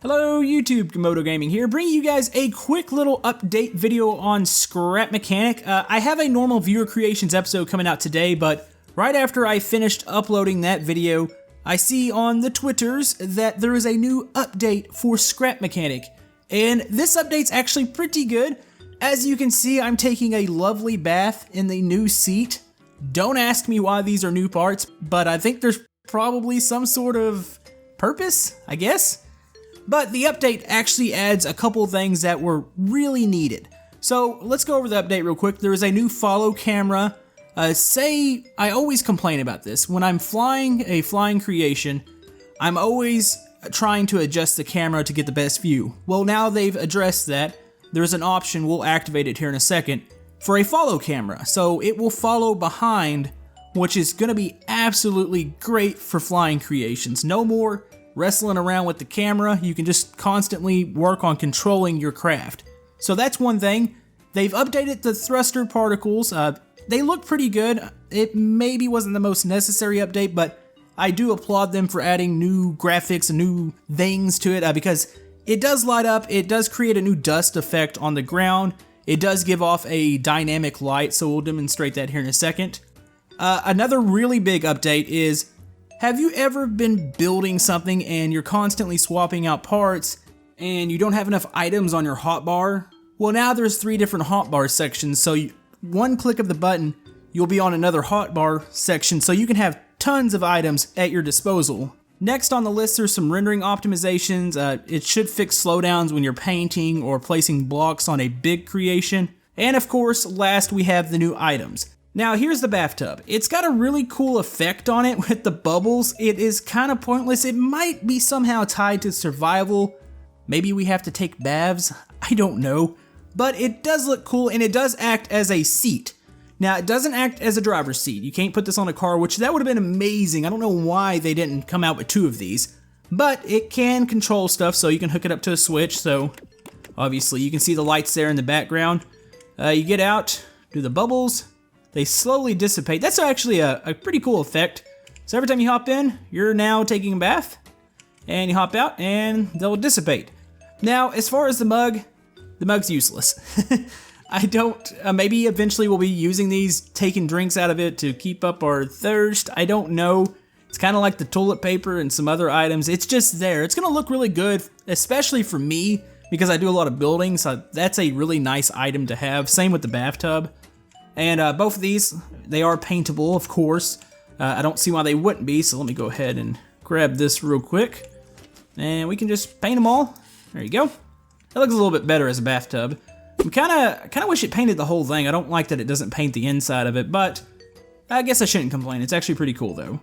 Hello YouTube, Camodo Gaming here, bringing you guys a quick little update video on Scrap Mechanic. I have a normal viewer creations episode coming out today, but right after I finished uploading that video, I see on the Twitters that there is a new update for Scrap Mechanic. And this update's actually pretty good. As you can see, I'm taking a lovely bath in the new seat. Don't ask me why these are new parts, but I think there's probably some sort of purpose, I guess. But the update actually adds a couple things that were really needed. So let's go over the update real quick. There is a new follow camera. I always complain about this. When I'm flying a flying creation, I'm always trying to adjust the camera to get the best view. Well, now they've addressed that. There's an option, we'll activate it here in a second, for a follow camera. So it will follow behind, which is going to be absolutely great for flying creations. No more wrestling around with the camera, you can just constantly work on controlling your craft. So that's one thing. They've updated the thruster particles. They look pretty good. It maybe wasn't the most necessary update, but I do applaud them for adding new graphics and new things to it because it does light up, it does create a new dust effect on the ground, it does give off a dynamic light, so we'll demonstrate that here in a second. Another really big update is, have you ever been building something and you're constantly swapping out parts and you don't have enough items on your hotbar? Well, now there's 3 different hotbar sections, so one click of the button, you'll be on another hotbar section, so you can have tons of items at your disposal. Next on the list, there's some rendering optimizations. It should fix slowdowns when you're painting or placing blocks on a big creation. And of course, last we have the new items. Now here's the bathtub. It's got a really cool effect on it with the bubbles. It is kind of pointless. It might be somehow tied to survival. Maybe we have to take baths. I don't know. But it does look cool and it does act as a seat. Now it doesn't act as a driver's seat. You can't put this on a car, which that would have been amazing. I don't know why they didn't come out with 2 of these. But it can control stuff, so you can hook it up to a switch. So obviously you can see the lights there in the background. You get out, do the bubbles. They slowly dissipate. That's actually a pretty cool effect. So every time you hop in, you're now taking a bath. And you hop out and they'll dissipate. Now, as far as the mug's useless. I don't, maybe eventually we'll be using these, taking drinks out of it to keep up our thirst. I don't know. It's kind of like the toilet paper and some other items. It's just there. It's going to look really good, especially for me, because I do a lot of building. So that's a really nice item to have. Same with the bathtub. And both of these, they are paintable, of course. I don't see why they wouldn't be, so let me go ahead and grab this real quick. And we can just paint them all. There you go. That looks a little bit better as a bathtub. I kind of wish it painted the whole thing. I don't like that it doesn't paint the inside of it, but I guess I shouldn't complain. It's actually pretty cool, though.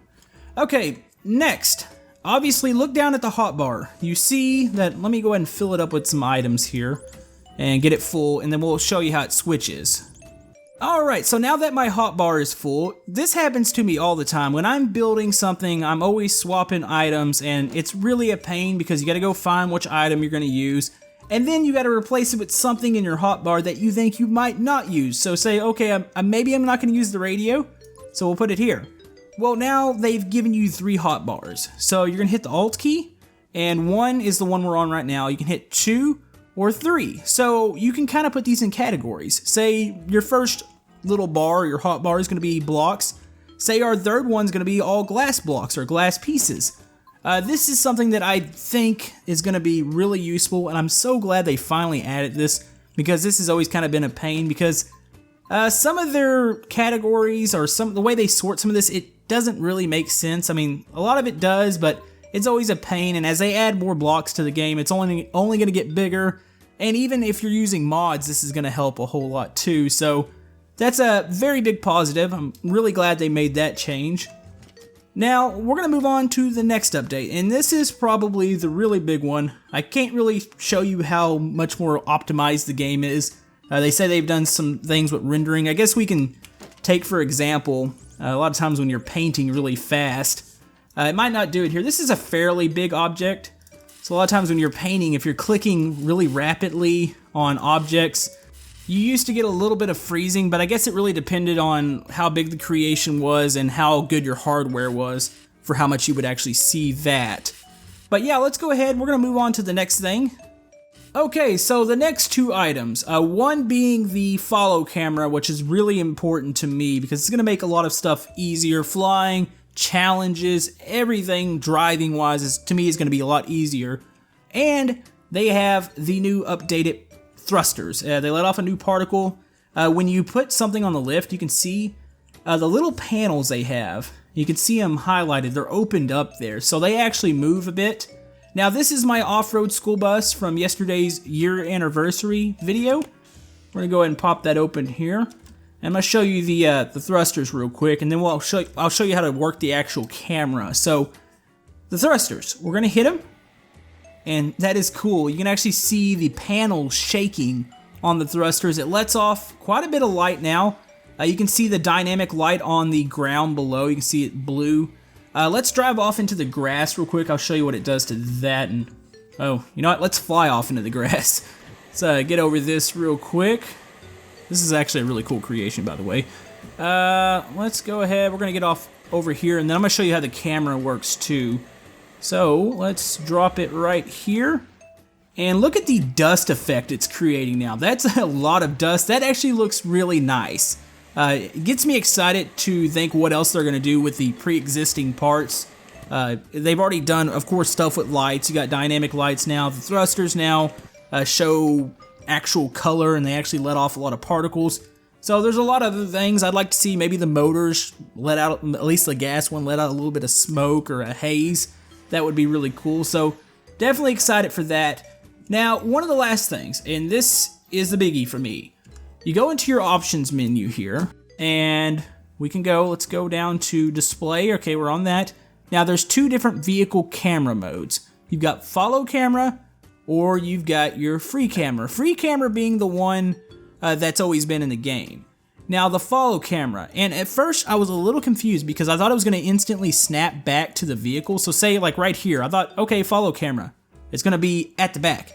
Okay, next. Obviously, look down at the hotbar. You see that, let me go ahead and fill it up with some items here and get it full, and then we'll show you how it switches. Alright, so now that my hotbar is full, this happens to me all the time. When I'm building something, I'm always swapping items, and it's really a pain because you gotta go find which item you're gonna use, and then you gotta replace it with something in your hotbar that you think you might not use. So say, okay, maybe I'm not gonna use the radio, so we'll put it here. Well, now they've given you 3 hotbars. So you're gonna hit the Alt key, and 1 is the one we're on right now. You can hit 2 or 3. So you can kind of put these in categories. Say your first little bar, your hot bar, is going to be blocks. Say our third one's going to be all glass blocks or glass pieces. This is something that I think is going to be really useful, and I'm so glad they finally added this because this has always kind of been a pain because some of their categories or the way they sort some of this, it doesn't really make sense. I mean, a lot of it does, but it's always a pain, and as they add more blocks to the game, it's only going to get bigger, and even if you're using mods, this is going to help a whole lot too, so that's a very big positive. I'm really glad they made that change. Now, we're going to move on to the next update, and this is probably the really big one. I can't really show you how much more optimized the game is. They say they've done some things with rendering. I guess we can take, for example, a lot of times when you're painting really fast, it might not do it here. This is a fairly big object, so a lot of times when you're painting, if you're clicking really rapidly on objects, you used to get a little bit of freezing, but I guess it really depended on how big the creation was and how good your hardware was for how much you would actually see that. But yeah, let's go ahead. We're going to move on to the next thing. Okay, so the next two items, one being the follow camera, which is really important to me because it's going to make a lot of stuff easier. Flying, challenges, everything driving wise to me is going to be a lot easier. And they have the new updated thrusters. They let off a new particle. When you put something on the lift, you can see the little panels they have. You can see them highlighted. They're opened up there, so they actually move a bit. Now, this is my off-road school bus from yesterday's year anniversary video. We're going to go ahead and pop that open here. And I'm going to show you the thrusters real quick, and then I'll show you how to work the actual camera. So, the thrusters, we're going to hit them, and that is cool. You can actually see the panels shaking on the thrusters. It lets off quite a bit of light now. You can see the dynamic light on the ground below. You can see it blue. Let's drive off into the grass real quick. I'll show you what it does to that. And oh, you know what? Let's fly off into the grass. Let's get over this real quick. This is actually a really cool creation, by the way. Let's go ahead. We're going to get off over here, and then I'm going to show you how the camera works too. So let's drop it right here. And look at the dust effect it's creating now. That's a lot of dust. That actually looks really nice. It gets me excited to think what else they're going to do with the pre-existing parts. They've already done, of course, stuff with lights. You got dynamic lights now. The thrusters now show actual color, and they actually let off a lot of particles. So there's a lot of other things. I'd like to see maybe the motors let out, at least the gas one, let out a little bit of smoke or a haze. That would be really cool. So definitely excited for that. Now, one of the last things, and this is the biggie for me. You go into your options menu here, and let's go down to display. Okay, we're on that. Now, there's two different vehicle camera modes. You've got follow camera, or you've got your free camera. Free camera being the one that's always been in the game. Now, the follow camera, and at first I was a little confused because I thought it was going to instantly snap back to the vehicle. So say like right here, I thought, okay, follow camera. It's going to be at the back.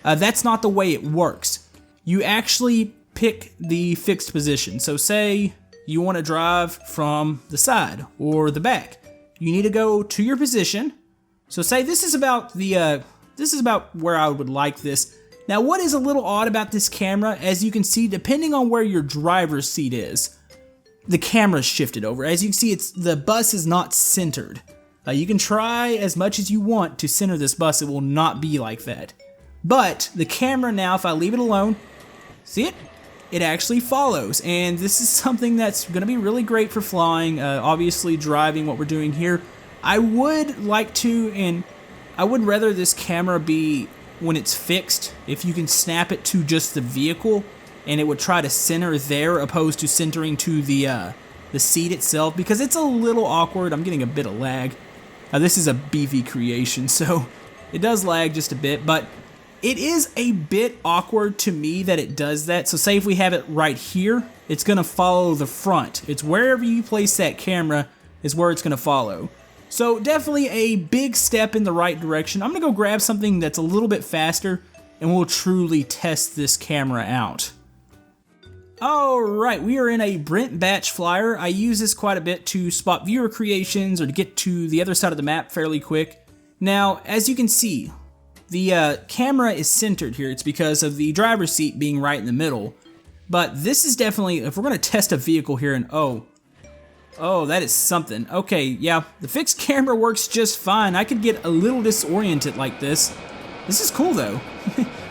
That's not the way it works. You actually pick the fixed position. So say you want to drive from the side or the back. You need to go to your position. So say this is about where I would like this. Now, what is a little odd about this camera, as you can see, depending on where your driver's seat is, the camera's shifted over. As you can see, the bus is not centered. You can try as much as you want to center this bus. It will not be like that. But the camera now, if I leave it alone, see it? It actually follows. And this is something that's going to be really great for flying, obviously driving what we're doing here. I would like to, and I would rather this camera be when it's fixed, if you can snap it to just the vehicle, and it would try to center there opposed to centering to the seat itself, because it's a little awkward. I'm getting a bit of lag. This is a beefy creation, so it does lag just a bit, but it is a bit awkward to me that it does that. So say if we have it right here, it's going to follow the front. It's wherever you place that camera is where it's going to follow. So definitely a big step in the right direction. I'm going to go grab something that's a little bit faster, and we'll truly test this camera out. Alright, we are in a Brent Batch flyer. I use this quite a bit to spot viewer creations or to get to the other side of the map fairly quick. Now, as you can see, the camera is centered here. It's because of the driver's seat being right in the middle. But this is definitely, if we're going to test a vehicle here, and oh, that is something. Okay, yeah, the fixed camera works just fine. I could get a little disoriented like this. This is cool though.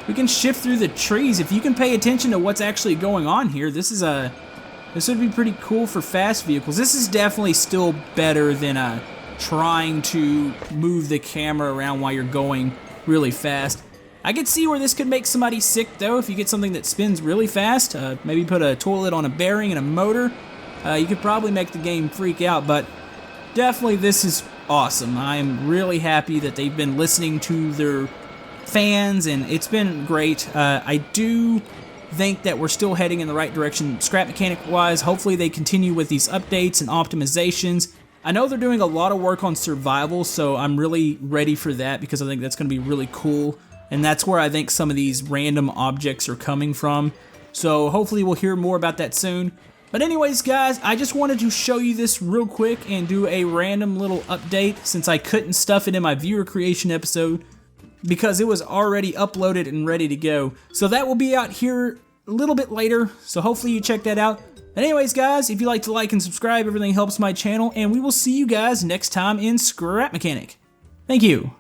We can shift through the trees. If you can pay attention to what's actually going on here, this would be pretty cool for fast vehicles. This is definitely still better than trying to move the camera around while you're going really fast. I could see where this could make somebody sick though. If you get something that spins really fast, maybe put a toilet on a bearing and a motor, you could probably make the game freak out. But definitely this is awesome. I'm really happy that they've been listening to their fans, and it's been great. I do think that we're still heading in the right direction scrap mechanic wise. Hopefully they continue with these updates and optimizations. I know they're doing a lot of work on survival, so I'm really ready for that because I think that's going to be really cool. And that's where I think some of these random objects are coming from. So hopefully we'll hear more about that soon. But anyways, guys, I just wanted to show you this real quick and do a random little update since I couldn't stuff it in my viewer creation episode because it was already uploaded and ready to go. So that will be out here a little bit later, so hopefully you check that out. But anyways, guys, if you like to like and subscribe, everything helps my channel, and we will see you guys next time in Scrap Mechanic. Thank you.